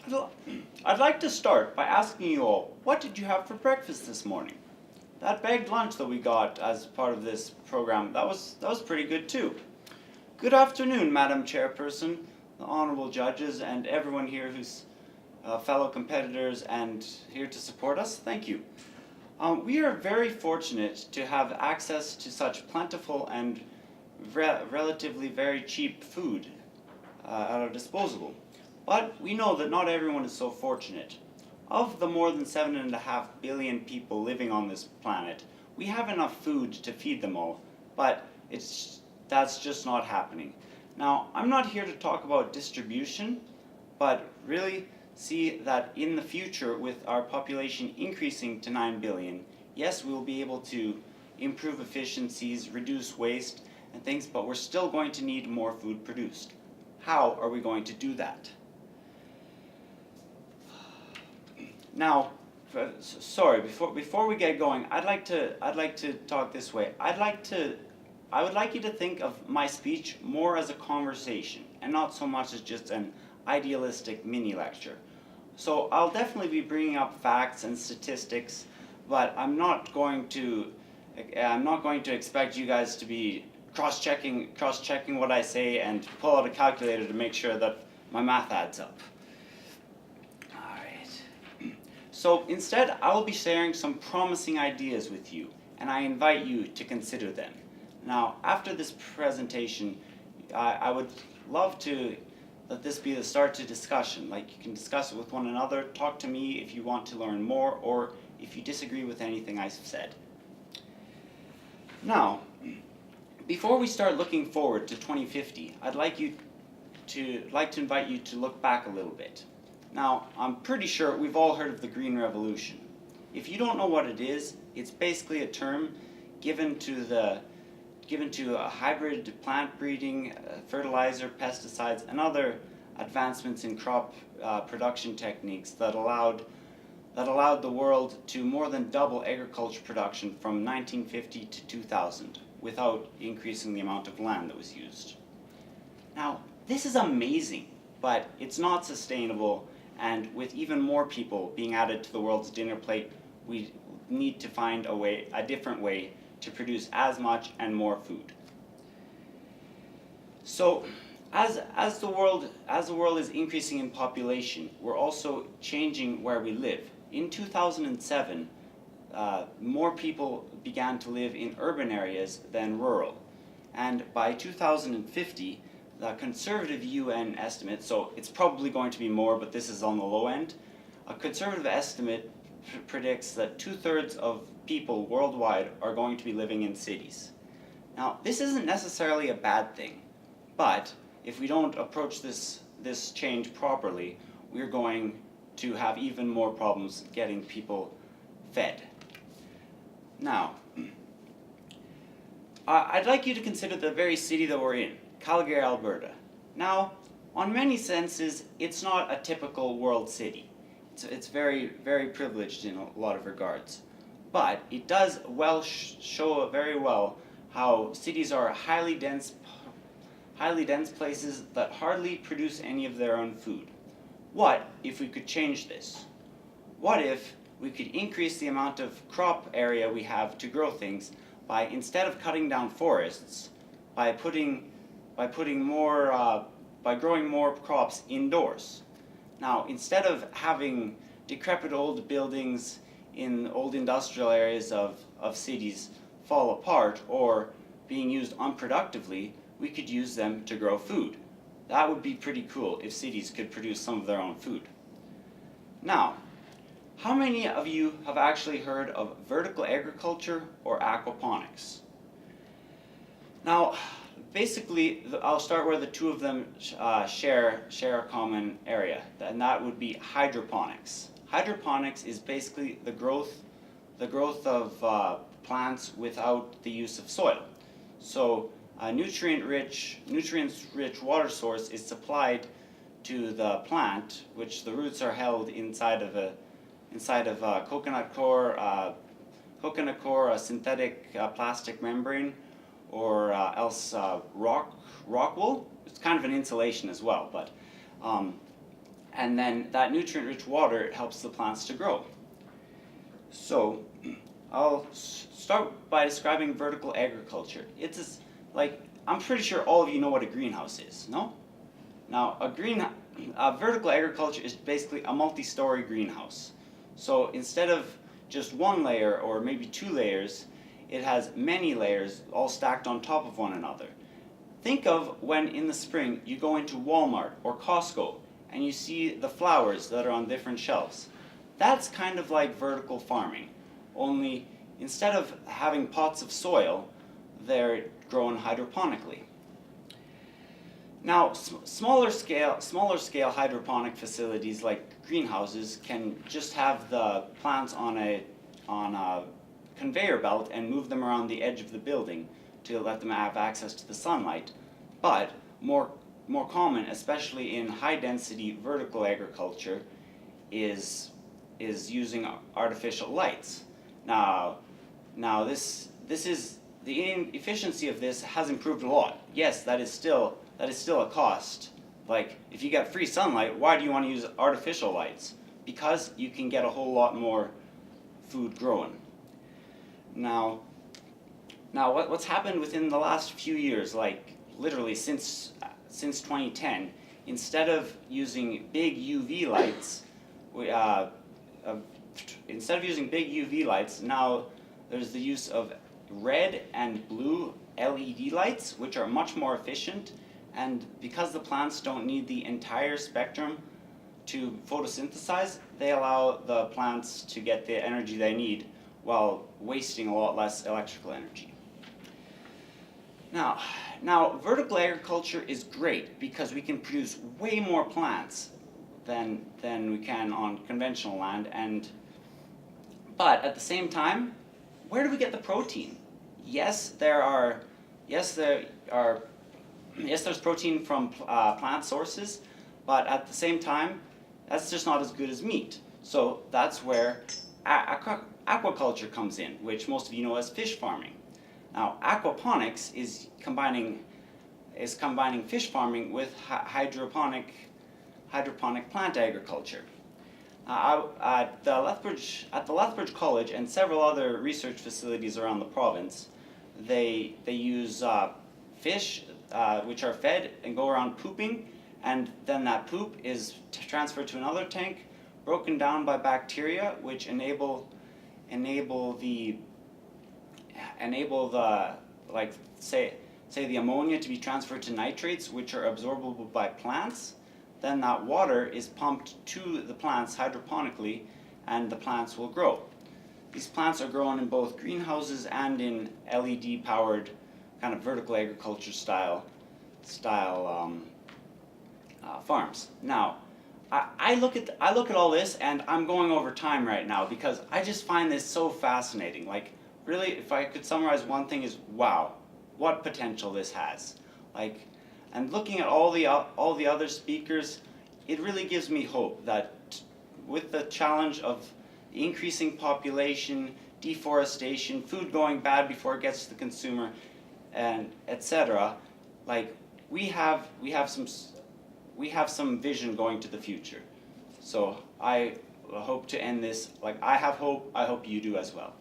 I'd I'd like to start by asking you all, what did you have for breakfast this morning? That bagged lunch that we got as part of this program, that was pretty good too. Good afternoon, Madam Chairperson, the honorable judges, and everyone here who's fellow competitors and here to support us. Thank you. We are very fortunate to have access to such plentiful and relatively very cheap food at our disposal. But we know that not everyone is so fortunate. Of the more than 7.5 billion people living on this planet, we have enough food to feed them all, but that's just not happening. Now, I'm not here to talk about distribution, but really see that in the future, with our population increasing to 9 billion, yes, we will be able to improve efficiencies, reduce waste and things, but we're still going to need more food produced. How are we going to do that? Now, sorry, before we get going, I'd like to talk this way. I would like you to think of my speech more as a conversation and not so much as just an idealistic mini lecture. So I'll definitely be bringing up facts and statistics, but I'm not going to expect you guys to be cross-checking what I say and pull out a calculator to make sure that my math adds up. So instead, I will be sharing some promising ideas with you, and I invite you to consider them. Now, after this presentation, I would love to let this be the start to discussion. Like, you can discuss it with one another, talk to me if you want to learn more, or if you disagree with anything I've said. Now, before we start looking forward to 2050, I'd like to invite you to look back a little bit. Now, I'm pretty sure we've all heard of the Green Revolution. If you don't know what it is, it's basically a term given to hybrid plant breeding, fertilizer, pesticides, and other advancements in crop production techniques that allowed the world to more than double agriculture production from 1950 to 2000 without increasing the amount of land that was used. Now, this is amazing, but it's not sustainable. And with even more people being added to the world's dinner plate, we need to find a different way to produce as much and more food. So, as the world is increasing in population, we're also changing where we live. In 2007, more people began to live in urban areas than rural, and by 2050. The conservative UN estimate, so it's probably going to be more, but this is on the low end. A conservative estimate predicts that 2/3 of people worldwide are going to be living in cities. Now, this isn't necessarily a bad thing, but if we don't approach this change properly, we're going to have even more problems getting people fed. Now, I'd like you to consider the very city that we're in. Calgary, Alberta. Now, on many senses, it's not a typical world city. It's very, very privileged in a lot of regards. But it does show very well how cities are highly dense places that hardly produce any of their own food. What if we could change this? What if we could increase the amount of crop area we have to grow things by, instead of cutting down forests, by growing more crops indoors? Now, instead of having decrepit old buildings in old industrial areas of cities fall apart or being used unproductively, we could use them to grow food. That would be pretty cool if cities could produce some of their own food. Now, how many of you have actually heard of vertical agriculture or aquaponics? Now, basically, I'll start where the two of them share a common area, and that would be hydroponics. Hydroponics is basically the growth of plants without the use of soil. So a nutrient-rich water source is supplied to the plant, which the roots are held inside of a coconut core, a synthetic plastic membrane, or else rock wool. It's kind of an insulation as well, but and then that nutrient-rich water helps the plants to grow. So I'll start by describing vertical agriculture. I'm pretty sure all of you know what a greenhouse is, no? Now, vertical agriculture is basically a multi-story greenhouse. So instead of just one layer or maybe 2 layers, it has many layers all stacked on top of one another. Think of when in the spring you go into Walmart or Costco and you see the flowers that are on different shelves. That's kind of like vertical farming, only instead of having pots of soil, they're grown hydroponically. Now, smaller scale hydroponic facilities like greenhouses can just have the plants on a conveyor belt and move them around the edge of the building to let them have access to the sunlight. But more common, especially in high density vertical agriculture, is using artificial lights. Now this is the efficiency of this has improved a lot. Yes, that is still a cost. Like, if you get free sunlight, why do you want to use artificial lights? Because you can get a whole lot more food growing. Now what's happened within the last few years, like literally since 2010, instead of using big UV lights, now there's the use of red and blue LED lights, which are much more efficient, and because the plants don't need the entire spectrum to photosynthesize, they allow the plants to get the energy they need while wasting a lot less electrical energy. Now vertical agriculture is great because we can produce way more plants than we can on conventional land, but at the same time, where do we get the protein? Yes, there's protein from plant sources, but at the same time, that's just not as good as meat. So that's where aquaculture comes in, which most of you know as fish farming. Now, aquaponics is combining fish farming with hydroponic plant agriculture. At the Lethbridge College and several other research facilities around the province, they use fish which are fed and go around pooping, and then that poop is transferred to another tank, broken down by bacteria, which enable the say the ammonia to be transferred to nitrates, which are absorbable by plants. Then that water is pumped to the plants hydroponically, and the plants will grow. These plants are grown in both greenhouses and in LED powered kind of vertical agriculture style farms. Now, I look at all this, and I'm going over time right now because I just find this so fascinating. Like, really, if I could summarize one thing, is wow, what potential this has. Like, and looking at all the other speakers, it really gives me hope that with the challenge of increasing population, deforestation, food going bad before it gets to the consumer, and etc., like we have some vision going to the future. So I hope to end this like I have hope. I hope you do as well.